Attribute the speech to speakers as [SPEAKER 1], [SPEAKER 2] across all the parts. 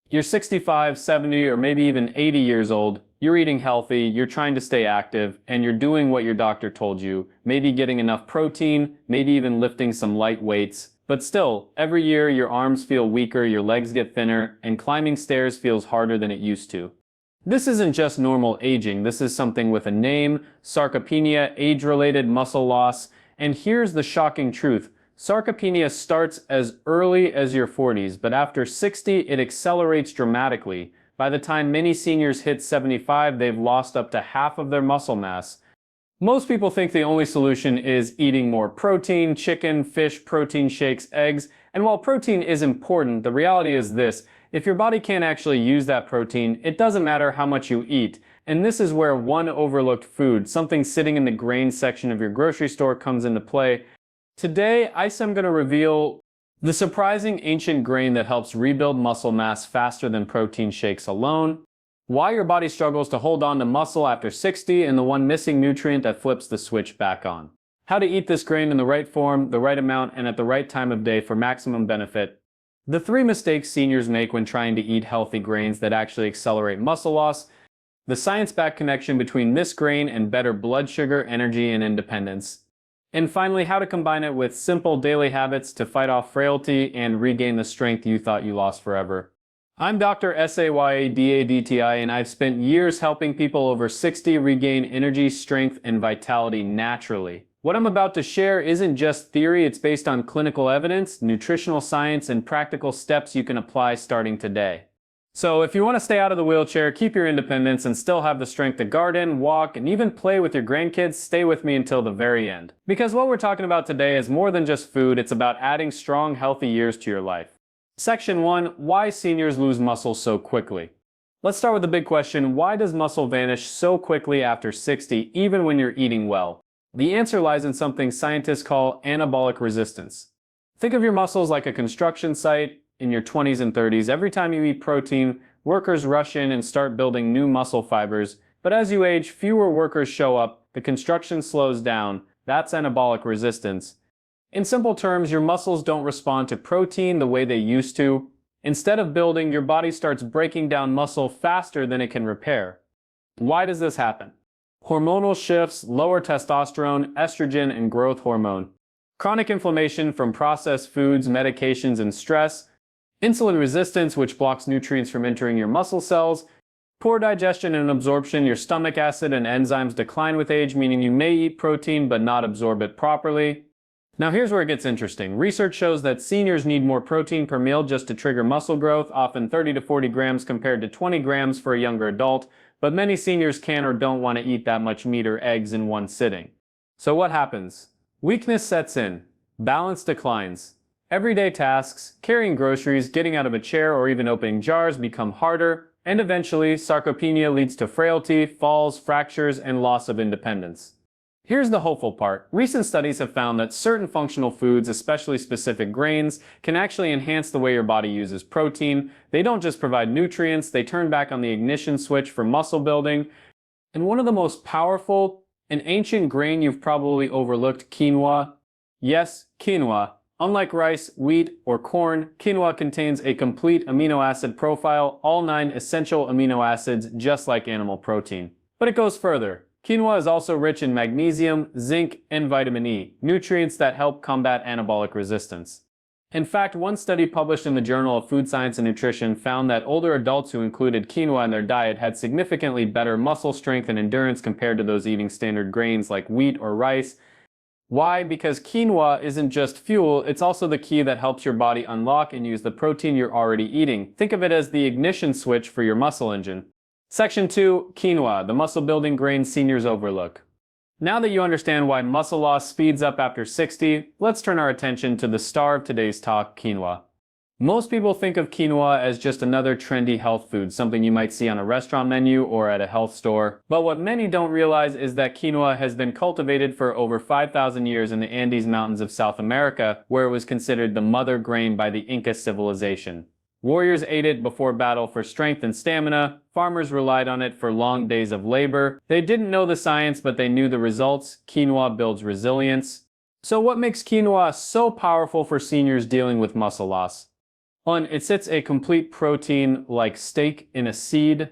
[SPEAKER 1] You're 65, 70, or maybe even 80 years old, you're eating healthy, you're trying to stay active, and you're doing what your doctor told you, maybe getting enough protein, maybe even lifting some light weights. But still, every year your arms feel weaker, your legs get thinner, and climbing stairs feels harder than it used to. This isn't just normal aging, this is something with a name: sarcopenia, age-related muscle loss. And here's the shocking truth: sarcopenia starts as early as your 40s, but after 60 it accelerates dramatically. By the time many seniors hit 75, they've lost up to half of their muscle mass. Most people think the only solution is eating more protein: chicken, fish, protein shakes, eggs. And while protein is important, the reality is this: if your body can't actually use that protein, it doesn't matter how much you eat. And this is where one overlooked food, something sitting in the grain section of your grocery store, comes into play. Today, I'm going to reveal the surprising ancient grain that helps rebuild muscle mass faster than protein shakes alone, why your body struggles to hold on to muscle after 60, and the one missing nutrient that flips the switch back on. How to eat this grain in the right form, the right amount, and at the right time of day for maximum benefit. The 3 mistakes seniors make when trying to eat healthy grains that actually accelerate muscle loss. The science-backed connection between this grain and better blood sugar, energy, and independence. And finally, how to combine it with simple daily habits to fight off frailty and regain the strength you thought you lost forever. I'm Dr. Sayadadti, and I've spent years helping people over 60 regain energy, strength, and vitality naturally. What I'm about to share isn't just theory, it's based on clinical evidence, nutritional science, and practical steps you can apply starting today. So if you want to stay out of the wheelchair, keep your independence, and still have the strength to garden, walk, and even play with your grandkids, stay with me until the very end. Because what we're talking about today is more than just food, it's about adding strong, healthy years to your life. Section 1. Why seniors lose muscle so quickly. Let's start with the big question: why does muscle vanish so quickly after 60, even when you're eating well? The answer lies in something scientists call anabolic resistance. Think of your muscles like a construction site. In your 20s and 30s, every time you eat protein, workers rush in and start building new muscle fibers. But as you age, fewer workers show up, the construction slows down. That's anabolic resistance. In simple terms, your muscles don't respond to protein the way they used to. Instead of building, your body starts breaking down muscle faster than it can repair. Why does this happen? Hormonal shifts, lower testosterone, estrogen, and growth hormone. Chronic inflammation from processed foods, medications, and stress. Insulin resistance, which blocks nutrients from entering your muscle cells. Poor digestion and absorption, your stomach acid and enzymes decline with age, meaning you may eat protein but not absorb it properly. Now here's where it gets interesting. Research shows that seniors need more protein per meal just to trigger muscle growth, often 30 to 40 grams compared to 20 grams for a younger adult, but many seniors can or don't want to eat that much meat or eggs in one sitting. So what happens? Weakness sets in. Balance declines. Everyday tasks, carrying groceries, getting out of a chair, or even opening jars become harder, and eventually sarcopenia leads to frailty, falls, fractures, and loss of independence. Here's the hopeful part. Recent studies have found that certain functional foods, especially specific grains, can actually enhance the way your body uses protein. They don't just provide nutrients, they turn back on the ignition switch for muscle building. And one of the most powerful, an ancient grain you've probably overlooked: quinoa. Yes, quinoa. Unlike rice, wheat, or corn, quinoa contains a complete amino acid profile, all 9 essential amino acids, just like animal protein. But it goes further. Quinoa is also rich in magnesium, zinc, and vitamin E, nutrients that help combat anabolic resistance. In fact, one study published in the Journal of Food Science and Nutrition found that older adults who included quinoa in their diet had significantly better muscle strength and endurance compared to those eating standard grains like wheat or rice. Why? Because quinoa isn't just fuel, it's also the key that helps your body unlock and use the protein you're already eating. Think of it as the ignition switch for your muscle engine. Section 2. Quinoa, the muscle-building grain seniors overlook. Now that you understand why muscle loss speeds up after 60, let's turn our attention to the star of today's talk: quinoa. Most people think of quinoa as just another trendy health food, something you might see on a restaurant menu or at a health store. But what many don't realize is that quinoa has been cultivated for over 5,000 years in the Andes Mountains of South America, where it was considered the mother grain by the Inca civilization. Warriors ate it before battle for strength and stamina. Farmers relied on it for long days of labor. They didn't know the science, but they knew the results. Quinoa builds resilience. So what makes quinoa so powerful for seniors dealing with muscle loss? One, it sits a complete protein like steak in a seed.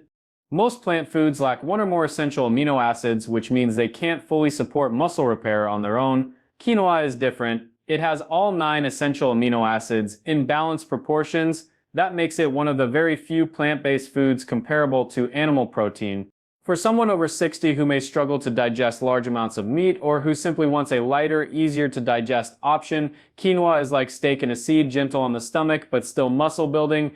[SPEAKER 1] Most plant foods lack one or more essential amino acids, which means they can't fully support muscle repair on their own. Quinoa is different. It has all 9 essential amino acids in balanced proportions. That makes it one of the very few plant-based foods comparable to animal protein. For someone over 60 who may struggle to digest large amounts of meat or who simply wants a lighter, easier to digest option, quinoa is like steak in a seed, gentle on the stomach but still muscle building.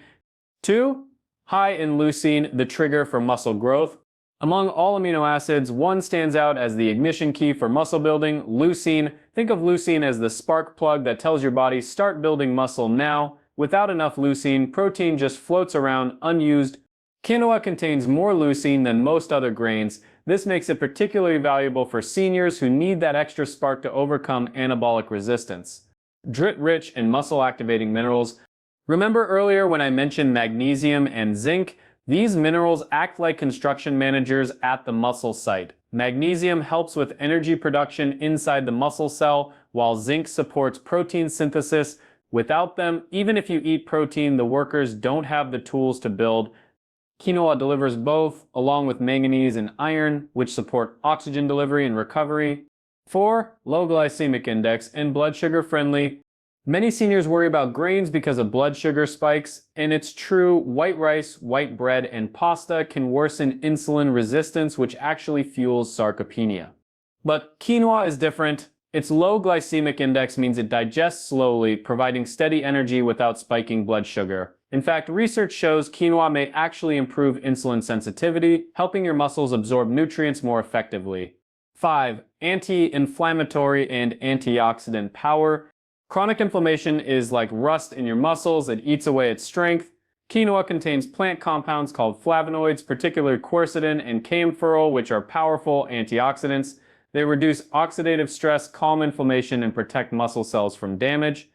[SPEAKER 1] 2. High in leucine, the trigger for muscle growth. Among all amino acids, one stands out as the ignition key for muscle building, leucine. Think of leucine as the spark plug that tells your body start building muscle now. Without enough leucine, protein just floats around unused. Quinoa contains more leucine than most other grains. This makes it particularly valuable for seniors who need that extra spark to overcome anabolic resistance. Rich in muscle-activating minerals. Remember earlier when I mentioned magnesium and zinc? These minerals act like construction managers at the muscle site. Magnesium helps with energy production inside the muscle cell, while zinc supports protein synthesis. Without them, even if you eat protein, the workers don't have the tools to build. Quinoa delivers both, along with manganese and iron, which support oxygen delivery and recovery. 4. Low glycemic index and blood sugar friendly. Many seniors worry about grains because of blood sugar spikes, and it's true, white rice, white bread, and pasta can worsen insulin resistance, which actually fuels sarcopenia. But quinoa is different. Its low glycemic index means it digests slowly, providing steady energy without spiking blood sugar. In fact, research shows quinoa may actually improve insulin sensitivity, helping your muscles absorb nutrients more effectively. 5. Anti-inflammatory and antioxidant power. Chronic inflammation is like rust in your muscles, it eats away its strength. Quinoa contains plant compounds called flavonoids, particularly quercetin and camphorol, which are powerful antioxidants. They reduce oxidative stress, calm inflammation, and protect muscle cells from damage.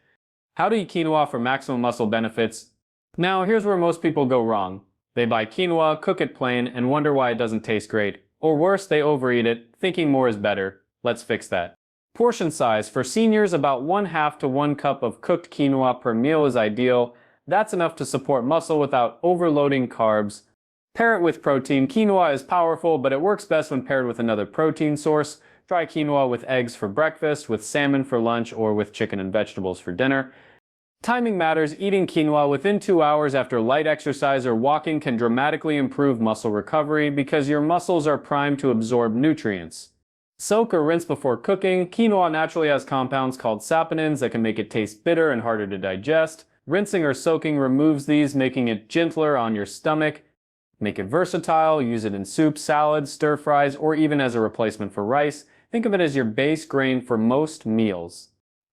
[SPEAKER 1] How to eat quinoa for maximum muscle benefits? Now, here's where most people go wrong. They buy quinoa, cook it plain, and wonder why it doesn't taste great. Or worse, they overeat it, thinking more is better. Let's fix that. Portion size. For seniors, about 1/2 to 1 cup of cooked quinoa per meal is ideal. That's enough to support muscle without overloading carbs. Pair it with protein. Quinoa is powerful, but it works best when paired with another protein source. Try quinoa with eggs for breakfast, with salmon for lunch, or with chicken and vegetables for dinner. Timing matters. Eating quinoa within 2 hours after light exercise or walking can dramatically improve muscle recovery because your muscles are primed to absorb nutrients. Soak or rinse before cooking. Quinoa naturally has compounds called saponins that can make it taste bitter and harder to digest. Rinsing or soaking removes these, making it gentler on your stomach. Make it versatile. Use it in soups, salads, stir fries, or even as a replacement for rice. Think of it as your base grain for most meals.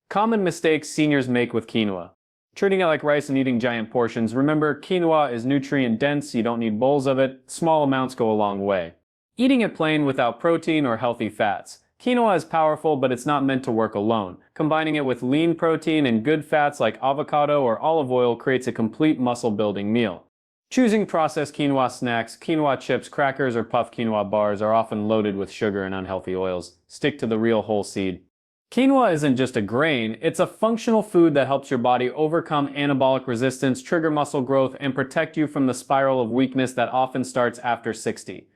[SPEAKER 1] Common mistakes seniors make with quinoa. Treating it like rice and eating giant portions. Remember, quinoa is nutrient dense, you don't need bowls of it. Small amounts go a long way. Eating it plain without protein or healthy fats. Quinoa is powerful, but it's not meant to work alone. Combining it with lean protein and good fats like avocado or olive oil creates a complete muscle-building meal. Choosing processed quinoa snacks, quinoa chips, crackers, or puffed quinoa bars are often loaded with sugar and unhealthy oils. Stick to the real whole seed. Quinoa isn't just a grain, it's a functional food that helps your body overcome anabolic resistance, trigger muscle growth, and protect you from the spiral of weakness that often starts after 60.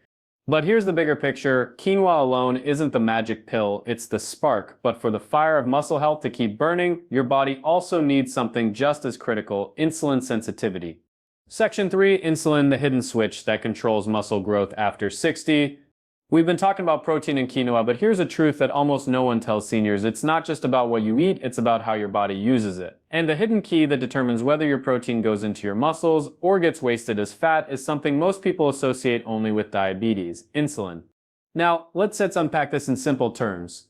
[SPEAKER 1] But here's the bigger picture. Quinoa alone isn't the magic pill, it's the spark. But for the fire of muscle health to keep burning, your body also needs something just as critical: insulin sensitivity. Section 3, insulin, the hidden switch that controls muscle growth after 60. We've been talking about protein and quinoa, but here's a truth that almost no one tells seniors. It's not just about what you eat, it's about how your body uses it. And the hidden key that determines whether your protein goes into your muscles or gets wasted as fat is something most people associate only with diabetes: insulin. Now, let's unpack this in simple terms.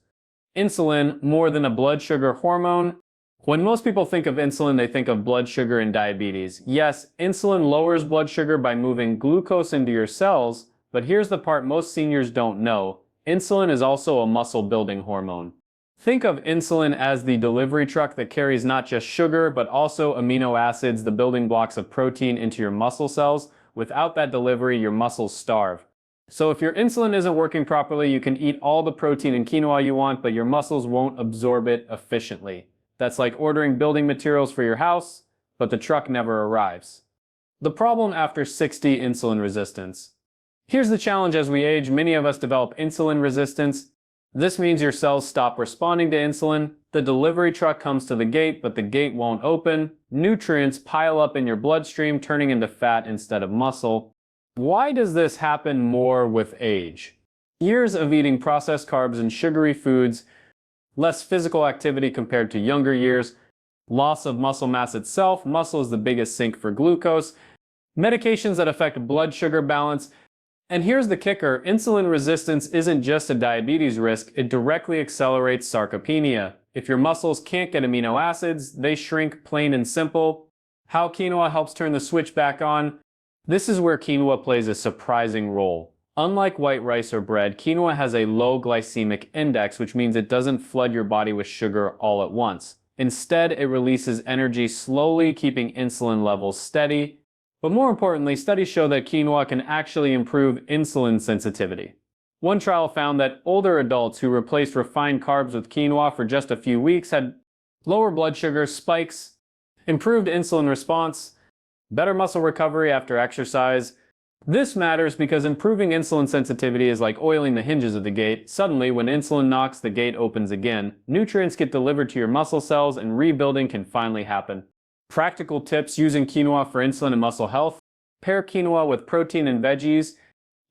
[SPEAKER 1] Insulin, more than a blood sugar hormone. When most people think of insulin, they think of blood sugar and diabetes. Yes, insulin lowers blood sugar by moving glucose into your cells, but here's the part most seniors don't know. Insulin is also a muscle-building hormone. Think of insulin as the delivery truck that carries not just sugar, but also amino acids, the building blocks of protein, into your muscle cells. Without that delivery, your muscles starve. So if your insulin isn't working properly, you can eat all the protein and quinoa you want, but your muscles won't absorb it efficiently. That's like ordering building materials for your house, but the truck never arrives. The problem after 60: insulin resistance. Here's the challenge: as we age, many of us develop insulin resistance. This means your cells stop responding to insulin, the delivery truck comes to the gate, but the gate won't open, nutrients pile up in your bloodstream, turning into fat instead of muscle. Why does this happen more with age? Years of eating processed carbs and sugary foods, less physical activity compared to younger years, loss of muscle mass itself. Muscle is the biggest sink for glucose, medications that affect blood sugar balance. And here's the kicker: insulin resistance isn't just a diabetes risk, it directly accelerates sarcopenia. If your muscles can't get amino acids, they shrink, plain and simple. How quinoa helps turn the switch back on? This is where quinoa plays a surprising role. Unlike white rice or bread, quinoa has a low glycemic index, which means it doesn't flood your body with sugar all at once. Instead, it releases energy slowly, keeping insulin levels steady. But more importantly, studies show that quinoa can actually improve insulin sensitivity. One trial found that older adults who replaced refined carbs with quinoa for just a few weeks had lower blood sugar spikes, improved insulin response, better muscle recovery after exercise. This matters because improving insulin sensitivity is like oiling the hinges of the gate. Suddenly, when insulin knocks, the gate opens again. Nutrients get delivered to your muscle cells and rebuilding can finally happen. Practical tips using quinoa for insulin and muscle health. Pair quinoa with protein and veggies.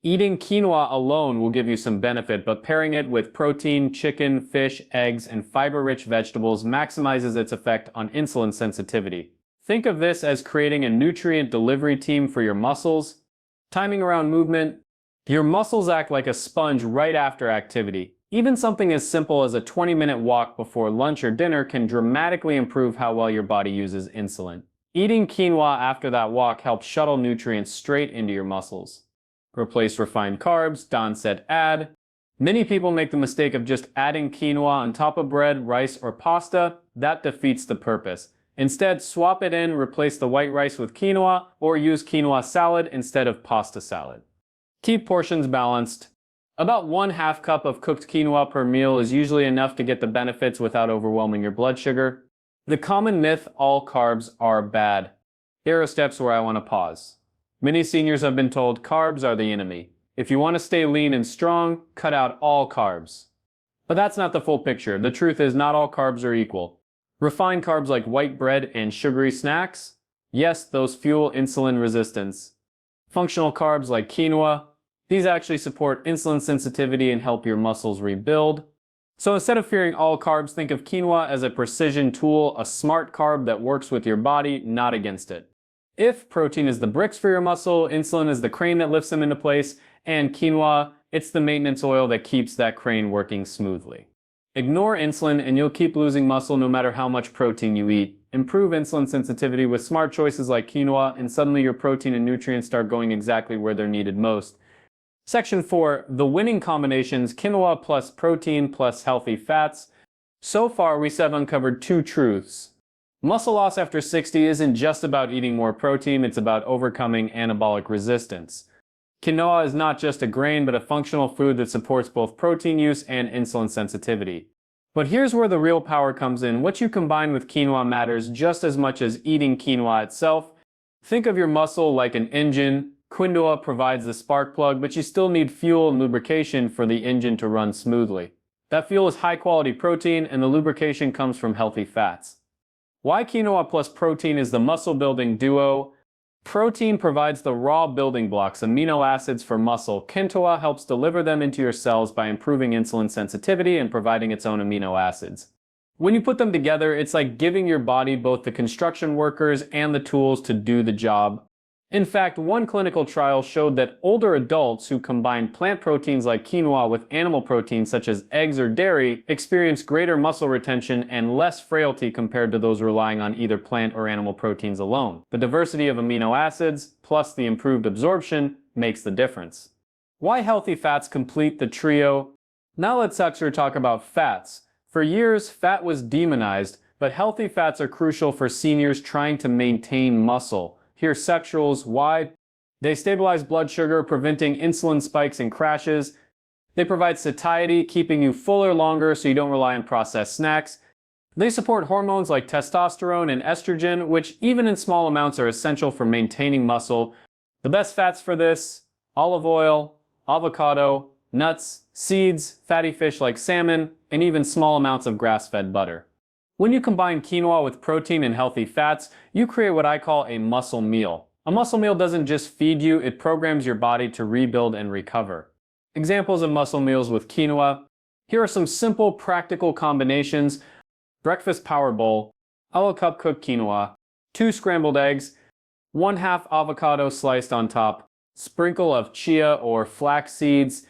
[SPEAKER 1] Eating quinoa alone will give you some benefit, but pairing it with protein, chicken, fish, eggs, and fiber-rich vegetables maximizes its effect on insulin sensitivity. Think of this as creating a nutrient delivery team for your muscles. Timing around movement. Your muscles act like a sponge right after activity. Even something as simple as a 20-minute walk before lunch or dinner can dramatically improve how well your body uses insulin. Eating quinoa after that walk helps shuttle nutrients straight into your muscles. Replace refined carbs. Don said add. Many people make the mistake of just adding quinoa on top of bread, rice, or pasta. That defeats the purpose. Instead, swap it in, replace the white rice with quinoa, or use quinoa salad instead of pasta salad. Keep portions balanced. About 1/2 cup of cooked quinoa per meal is usually enough to get the benefits without overwhelming your blood sugar. The common myth: all carbs are bad. Here are steps where I want to pause. Many seniors have been told carbs are the enemy. If you want to stay lean and strong, cut out all carbs. But that's not the full picture. The truth is, not all carbs are equal. Refined carbs like white bread and sugary snacks, yes, those fuel insulin resistance. Functional carbs like quinoa, these actually support insulin sensitivity and help your muscles rebuild. So instead of fearing all carbs, think of quinoa as a precision tool, a smart carb that works with your body, not against it. If protein is the bricks for your muscle, insulin is the crane that lifts them into place, and quinoa, it's the maintenance oil that keeps that crane working smoothly. Ignore insulin and you'll keep losing muscle no matter how much protein you eat. Improve insulin sensitivity with smart choices like quinoa, and suddenly your protein and nutrients start going exactly where they're needed most. Section 4. The winning combinations: quinoa plus protein plus healthy fats. So far, we have uncovered two truths. Muscle loss after 60 isn't just about eating more protein, it's about overcoming anabolic resistance. Quinoa is not just a grain, but a functional food that supports both protein use and insulin sensitivity. But here's where the real power comes in. What you combine with quinoa matters just as much as eating quinoa itself. Think of your muscle like an engine. Quinoa provides the spark plug, but you still need fuel and lubrication for the engine to run smoothly. That fuel is high-quality protein, and the lubrication comes from healthy fats. Why quinoa plus protein is the muscle-building duo? Protein provides the raw building blocks, amino acids for muscle. Quinoa helps deliver them into your cells by improving insulin sensitivity and providing its own amino acids. When you put them together, it's like giving your body both the construction workers and the tools to do the job. In fact, one clinical trial showed that older adults who combined plant proteins like quinoa with animal proteins such as eggs or dairy experienced greater muscle retention and less frailty compared to those relying on either plant or animal proteins alone. The diversity of amino acids, plus the improved absorption, makes the difference. Why healthy fats complete the trio? Now let's actually talk about fats. For years, fat was demonized, but healthy fats are crucial for seniors trying to maintain muscle. Here's sectionals. Why? They stabilize blood sugar, preventing insulin spikes and crashes. They provide satiety, keeping you fuller longer so you don't rely on processed snacks. They support hormones like testosterone and estrogen, which even in small amounts are essential for maintaining muscle. The best fats for this: olive oil, avocado, nuts, seeds, fatty fish like salmon, and even small amounts of grass-fed butter. When you combine quinoa with protein and healthy fats, you create what I call a muscle meal. A muscle meal doesn't just feed you, it programs your body to rebuild and recover. Examples of muscle meals with quinoa. Here are some simple, practical combinations. Breakfast power bowl, a la cup cooked quinoa, 2 scrambled eggs, 1/2 avocado sliced on top, sprinkle of chia or flax seeds.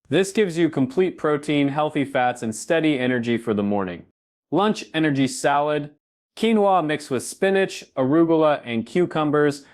[SPEAKER 1] This gives you complete protein, healthy fats, and steady energy for the morning. Lunch energy salad, quinoa mixed with spinach, arugula, and cucumbers,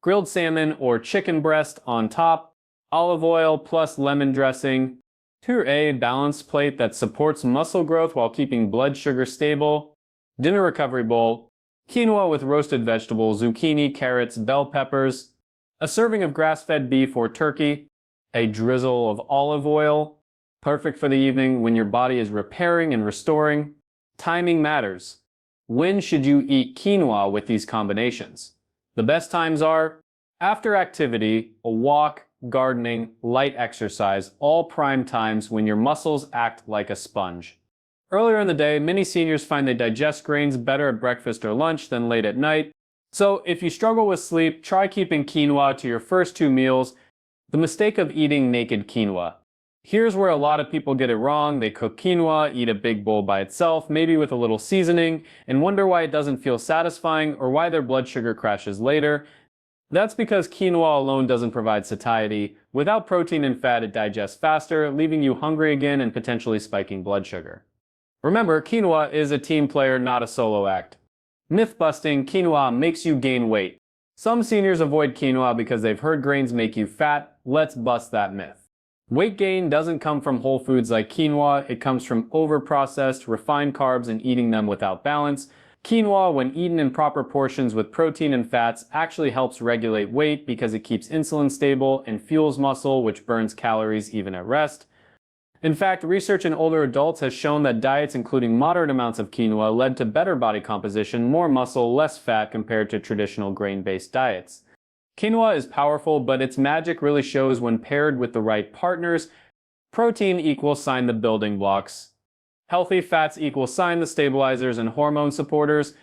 [SPEAKER 1] grilled salmon or chicken breast on top, olive oil plus lemon dressing. Tier A balanced plate that supports muscle growth while keeping blood sugar stable. Dinner recovery bowl, quinoa with roasted vegetables, zucchini, carrots, bell peppers. A serving of grass-fed beef or turkey. A drizzle of olive oil, perfect for the evening when your body is repairing and restoring. Timing matters. When should you eat quinoa with these combinations? The best times are after activity, a walk, gardening, light exercise, all prime times when your muscles act like a sponge. Earlier in the day, many seniors find they digest grains better at breakfast or lunch than late at night. So if you struggle with sleep, try keeping quinoa to your first 2 meals. The mistake of eating naked quinoa. Here's where a lot of people get it wrong. They cook quinoa, eat a big bowl by itself, maybe with a little seasoning, and wonder why it doesn't feel satisfying or why their blood sugar crashes later. That's because quinoa alone doesn't provide satiety. Without protein and fat, it digests faster, leaving you hungry again and potentially spiking blood sugar. Remember, quinoa is a team player, not a solo act. Myth busting: quinoa makes you gain weight. Some seniors avoid quinoa because they've heard grains make you fat. Let's bust that myth. Weight gain doesn't come from whole foods like quinoa, it comes from over-processed, refined carbs and eating them without balance. Quinoa, when eaten in proper portions with protein and fats, actually helps regulate weight because it keeps insulin stable and fuels muscle, which burns calories even at rest. In fact, research in older adults has shown that diets including moderate amounts of quinoa led to better body composition, more muscle, less fat compared to traditional grain-based diets. Quinoa is powerful, but its magic really shows when paired with the right partners. Protein equals sign the building blocks. Healthy fats equal sign the stabilizers and hormone supporters.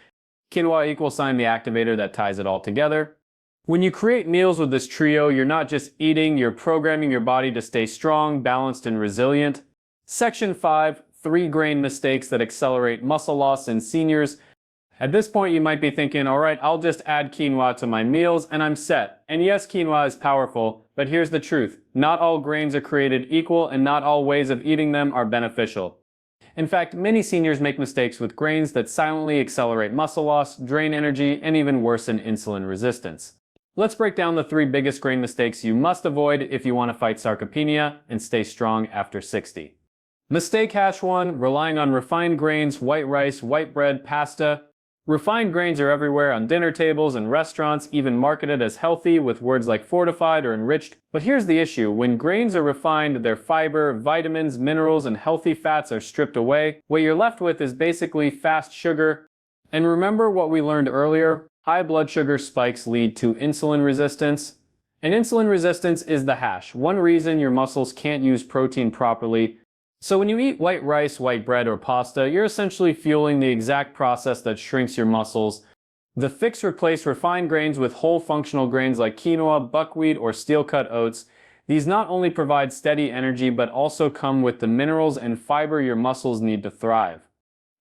[SPEAKER 1] Quinoa equals sign the activator that ties it all together. When you create meals with this trio, you're not just eating, you're programming your body to stay strong, balanced, and resilient. Section 5, 3 grain mistakes that accelerate muscle loss in seniors. At this point, you might be thinking, alright, I'll just add quinoa to my meals and I'm set. And yes, quinoa is powerful, but here's the truth. Not all grains are created equal and not all ways of eating them are beneficial. In fact, many seniors make mistakes with grains that silently accelerate muscle loss, drain energy, and even worsen insulin resistance. Let's break down the 3 biggest grain mistakes you must avoid if you want to fight sarcopenia and stay strong after 60. Mistake hash 1, relying on refined grains, white rice, white bread, pasta. Refined grains are everywhere on dinner tables and restaurants, even marketed as healthy with words like fortified or enriched. But here's the issue: when grains are refined, their fiber, vitamins, minerals, and healthy fats are stripped away. What you're left with is basically fast sugar. And remember what we learned earlier? High blood sugar spikes lead to insulin resistance. And insulin resistance is the hash. One reason your muscles can't use protein properly. So when you eat white rice, white bread, or pasta, you're essentially fueling the exact process that shrinks your muscles. The fix replace refined grains with whole functional grains like quinoa, buckwheat, or steel-cut oats. These not only provide steady energy, but also come with the minerals and fiber your muscles need to thrive.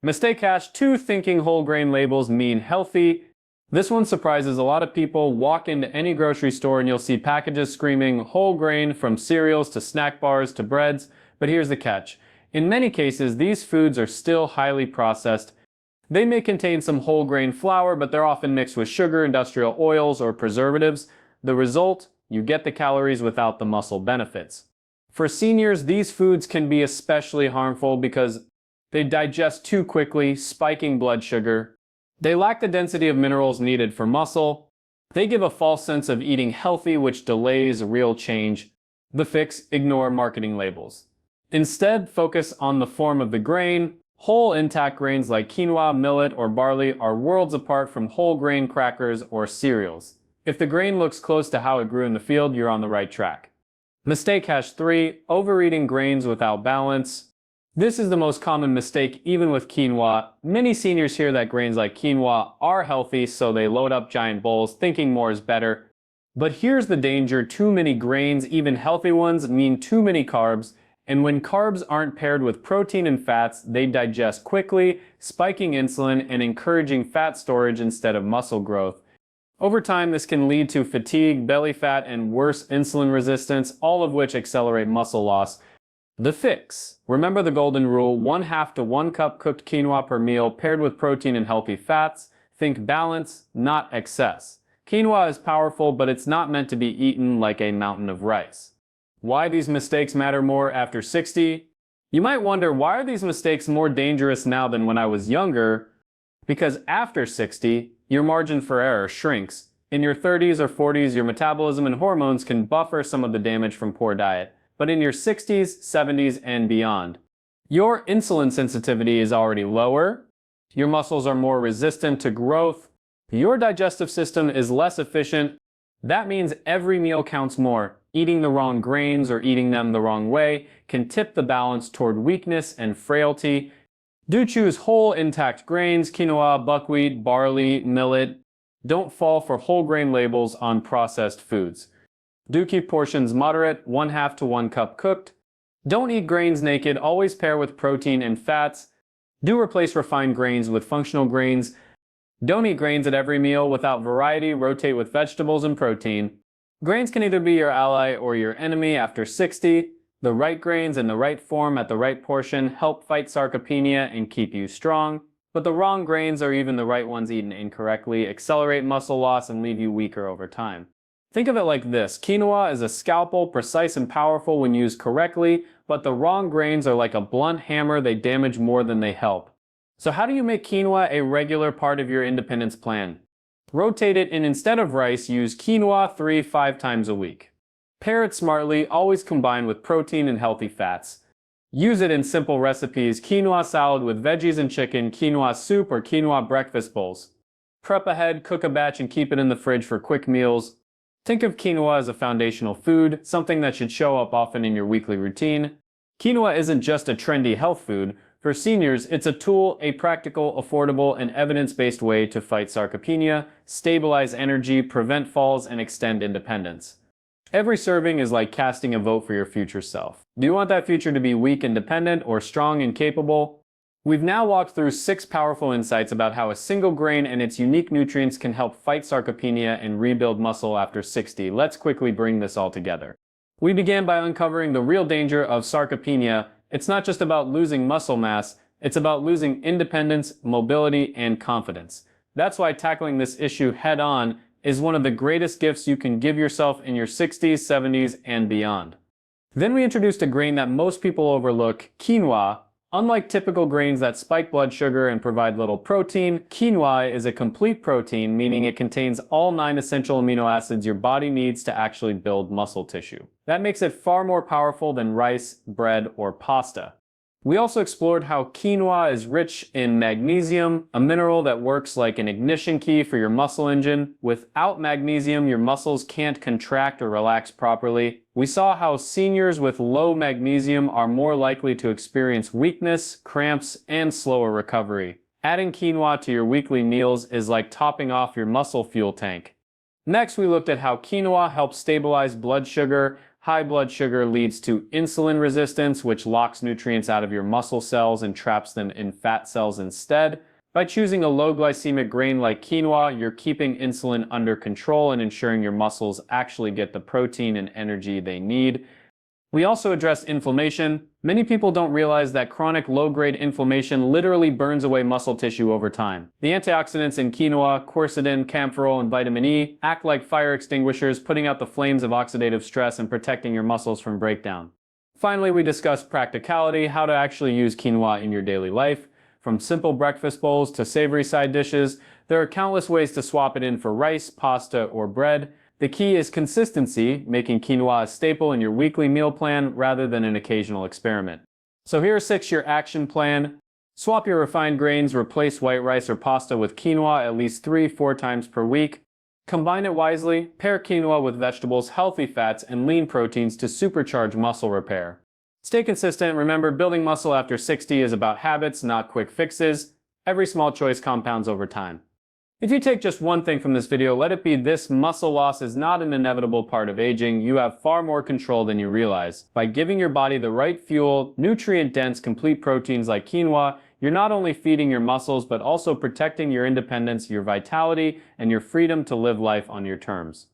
[SPEAKER 1] Mistake hash 2, thinking whole grain labels mean healthy. This one surprises a lot of people. Walk into any grocery store and you'll see packages screaming whole grain, from cereals to snack bars to breads. But here's the catch. In many cases, these foods are still highly processed. They may contain some whole grain flour, but they're often mixed with sugar, industrial oils, or preservatives. The result? You get the calories without the muscle benefits. For seniors, these foods can be especially harmful because they digest too quickly, spiking blood sugar. They lack the density of minerals needed for muscle. They give a false sense of eating healthy, which delays real change. The fix: ignore marketing labels. Instead, focus on the form of the grain. Whole intact grains like quinoa, millet, or barley are worlds apart from whole grain crackers or cereals. If the grain looks close to how it grew in the field, you're on the right track. Mistake hash 3, overeating grains without balance. This is the most common mistake even with quinoa. Many seniors hear that grains like quinoa are healthy, so they load up giant bowls thinking more is better. But here's the danger: too many grains, even healthy ones, mean too many carbs, and when carbs aren't paired with protein and fats, they digest quickly, spiking insulin and encouraging fat storage instead of muscle growth. Over time, this can lead to fatigue, belly fat, and worse insulin resistance, all of which accelerate muscle loss. The fix: remember the golden rule: 1/2 to 1 cup cooked quinoa per meal paired with protein and healthy fats. Think balance, not excess. Quinoa is powerful, but it's not meant to be eaten like a mountain of rice. Why these mistakes matter more after 60? You might wonder, why are these mistakes more dangerous now than when I was younger? Because after 60, your margin for error shrinks. In your 30s or 40s, your metabolism and hormones can buffer some of the damage from poor diet. But in your 60s, 70s, and beyond, your insulin sensitivity is already lower, your muscles are more resistant to growth, your digestive system is less efficient. That means every meal counts more. Eating the wrong grains or eating them the wrong way can tip the balance toward weakness and frailty. Do choose whole intact grains: quinoa, buckwheat, barley, millet. Don't fall for whole grain labels on processed foods. Do keep portions moderate, 1/2 to 1 cup cooked. Don't eat grains naked, always pair with protein and fats. Do replace refined grains with functional grains. Don't eat grains at every meal. Without variety, rotate with vegetables and protein. Grains can either be your ally or your enemy after 60. The right grains in the right form at the right portion help fight sarcopenia and keep you strong. But the wrong grains, or even the right ones eaten incorrectly, accelerate muscle loss and leave you weaker over time. Think of it like this: quinoa is a scalpel, precise and powerful when used correctly, but the wrong grains are like a blunt hammer. They damage more than they help. So how do you make quinoa a regular part of your independence plan? Rotate it, and instead of rice, use quinoa 3-5 times a week. Pair it smartly, always combine with protein and healthy fats. Use it in simple recipes: quinoa salad with veggies and chicken, quinoa soup, or quinoa breakfast bowls. Prep ahead, cook a batch, and keep it in the fridge for quick meals. Think of quinoa as a foundational food, something that should show up often in your weekly routine. Quinoa isn't just a trendy health food. For seniors, it's a tool, a practical, affordable, and evidence-based way to fight sarcopenia, stabilize energy, prevent falls, and extend independence. Every serving is like casting a vote for your future self. Do you want that future to be weak and dependent, or strong and capable? We've now walked through 6 powerful insights about how a single grain and its unique nutrients can help fight sarcopenia and rebuild muscle after 60. Let's quickly bring this all together. We began by uncovering the real danger of sarcopenia. It's not just about losing muscle mass, it's about losing independence, mobility, and confidence. That's why tackling this issue head-on is one of the greatest gifts you can give yourself in your 60s, 70s, and beyond. Then we introduced a grain that most people overlook: quinoa. Unlike typical grains that spike blood sugar and provide little protein, quinoa is a complete protein, meaning it contains all 9 essential amino acids your body needs to actually build muscle tissue. That makes it far more powerful than rice, bread, or pasta. We also explored how quinoa is rich in magnesium, a mineral that works like an ignition key for your muscle engine. Without magnesium, your muscles can't contract or relax properly. We saw how seniors with low magnesium are more likely to experience weakness, cramps, and slower recovery. Adding quinoa to your weekly meals is like topping off your muscle fuel tank. Next, we looked at how quinoa helps stabilize blood sugar. High blood sugar leads to insulin resistance, which locks nutrients out of your muscle cells and traps them in fat cells instead. By choosing a low glycemic grain like quinoa, you're keeping insulin under control and ensuring your muscles actually get the protein and energy they need. We also addressed inflammation. Many people don't realize that chronic low-grade inflammation literally burns away muscle tissue over time. The antioxidants in quinoa, quercetin, camphorol, and vitamin E, act like fire extinguishers, putting out the flames of oxidative stress and protecting your muscles from breakdown. Finally, we discussed practicality, how to actually use quinoa in your daily life. From simple breakfast bowls to savory side dishes, there are countless ways to swap it in for rice, pasta, or bread. The key is consistency, making quinoa a staple in your weekly meal plan rather than an occasional experiment. So here's 6-year action plan. Swap your refined grains, replace white rice or pasta with quinoa at least 3-4 times per week. Combine it wisely, pair quinoa with vegetables, healthy fats, and lean proteins to supercharge muscle repair. Stay consistent. Remember, building muscle after 60 is about habits, not quick fixes. Every small choice compounds over time. If you take just one thing from this video, let it be this: muscle loss is not an inevitable part of aging. You have far more control than you realize. By giving your body the right fuel, nutrient-dense, complete proteins like quinoa, you're not only feeding your muscles, but also protecting your independence, your vitality, and your freedom to live life on your terms.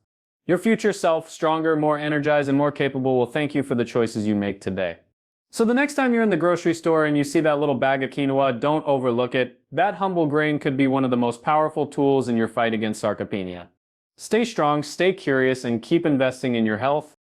[SPEAKER 1] Your future self, stronger, more energized, and more capable, will thank you for the choices you make today. So the next time you're in the grocery store and you see that little bag of quinoa, don't overlook it. That humble grain could be one of the most powerful tools in your fight against sarcopenia. Stay strong, stay curious, and keep investing in your health.